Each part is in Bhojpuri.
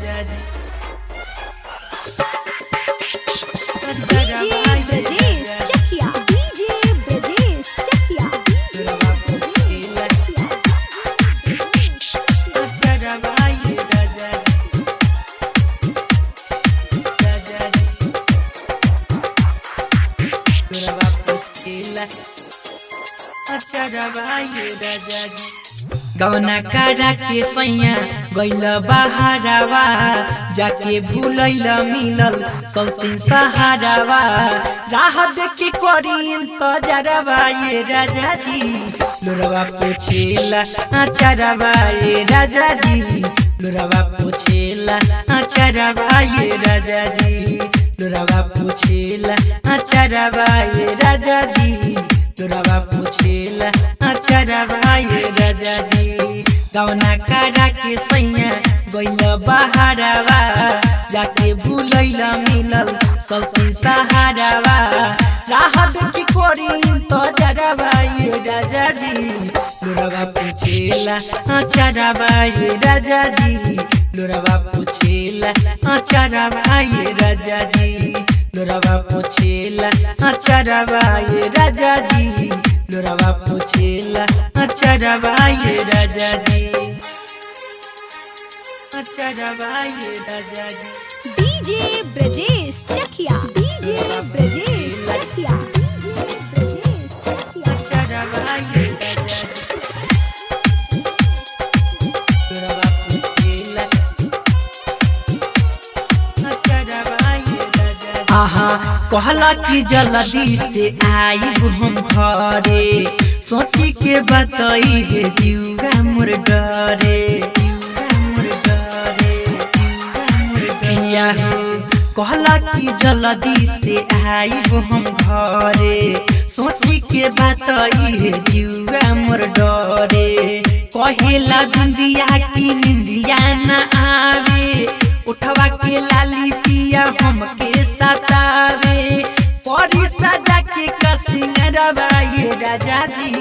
राजा जी डीजे ब्रजेश चकिया डीजे ब्रजेश चकिया गवना कारा के सैया गइल बहारावा जाके भूलैल मिलल सौतीन सहारावा राह देखी करी इंतजारवा ये राजा जी लोरवा पोछेला आचारवा ये राजा जी लोरवा पोछेला आचारवा ये राजा जी लोरवा पोछेला आचारवा ये राजा जी लोरवा पोछेला आचारवा ये राजा जी गवना कारा के सैया गइल बहारावा जाके भूलैल मिलल सौतीन सहारावा राह देखी करी इंतजारवा ये राजा जी लोरवा पोछेला आचारवा ये राजा जी लोरवा पोछेला आचारवा ये राजा जी लोरवा पोछेला आचारवा ये राजा जी लोरवा पोछेला आचारवा ये राजा जी आचारवा ये राजा जी डीजे ब्रजेश चकिया डीजे ब्रजेश चकिया आचारवा ये राजा जी लोरवा पोछेला आचारवा ये राजा जी आहा कहला कि जल्दी से आई हम घरे सोची के बताई है जीवा मोर डरे कहला कि जल्दी से आई हम घरे सोची के बताई है जीवा मोर डरे कहेला बिंदिया की निंदिया न आवे उठवा के लाली पिया हमके सतावे परी सजा के कसिंगरवा ये राजा जी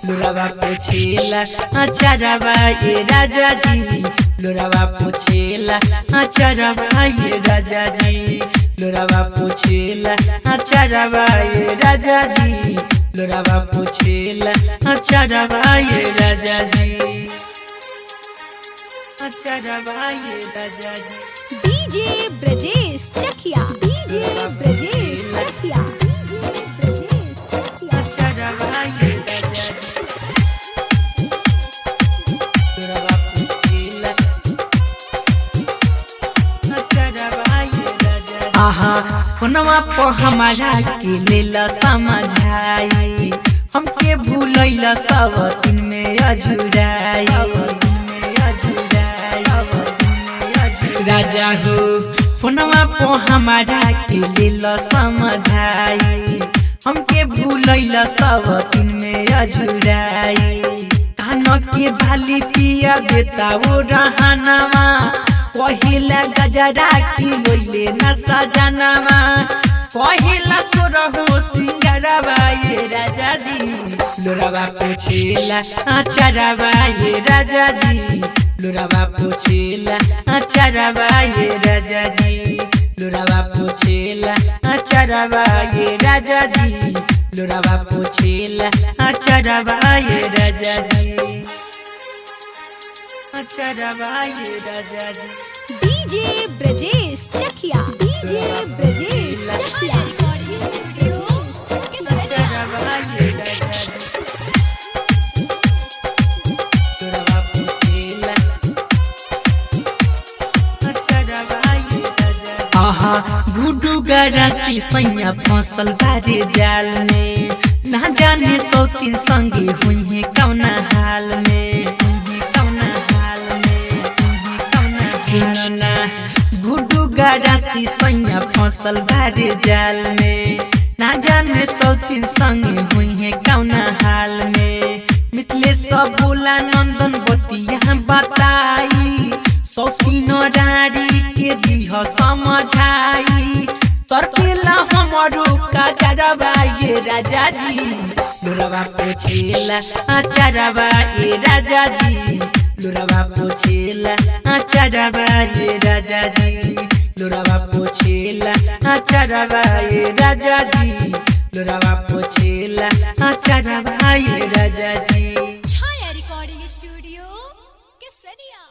लोरवा पोछेला आचारवा ये राजा जी लोरवा पोछेला आचारवा ये राजा जी लोरवा पोछेला आचारवा ये राजा जी लोरवा पोछेला आचारवा ये राजा जी आचारवा ये राजा जी डीजे ब्रजेश चकिया डीजे ब्रजेश चकिया आचारवा ये राजा जी लोरवा पोछेला आचारवा ये राजा जी आहा फोनवा पर हमारा के लेला समझाई हमके भूलैला सब दिन में अझुराई राजा हो फोनवा पर हमारा के लेला समझाई हमके भूलैला सब दिन में अझुराई कान के भाली पिया देता वो रहनवा कहिला गजरा की लोले न सजनवा कहिला सोरहो सिंगरवा ये राजा जी लोरवा पोछेला आचारवा ये राजा जी लोरवा पोछेला आचारवा ये राजा जी लोरवा पोछेला आचारवा ये राजा जी लोरवा पोछेला आचारवा ये राजा जी आचारवा ये राजा जी डीजे ब्रजेश चकिया डीजे ब्रजेश चकिया रिकॉर्डिंग स्टूडियो आचारवा ये राजा जी लोरवा पोछेला आचारवा ये राजा जी आहा गुडू गरासी सैया फसल बारे जाल में ना जाने सौतीन संगे हुई है कौना हाल में सुनना गुडू गरासी सैया फसल बारे जाल में ना जाने सौतीन संगे हुई है कौना हाल में मिथले सब बोला नंदन बतिया बताई सौतीन रारी के दिह समझाई तरकेला हमरो का जरवा ये राजा जी लोरावा पोछेला आचारवा ये राजा जी लोरावा पोछेला आचारवा ये राजा जी लोरावा पोछेला आचारवा ये राजा जी लोरावा पोछेला आचारवा ये राजा जी। छाया रिकॉर्डिंग स्टूडियो केसरिया।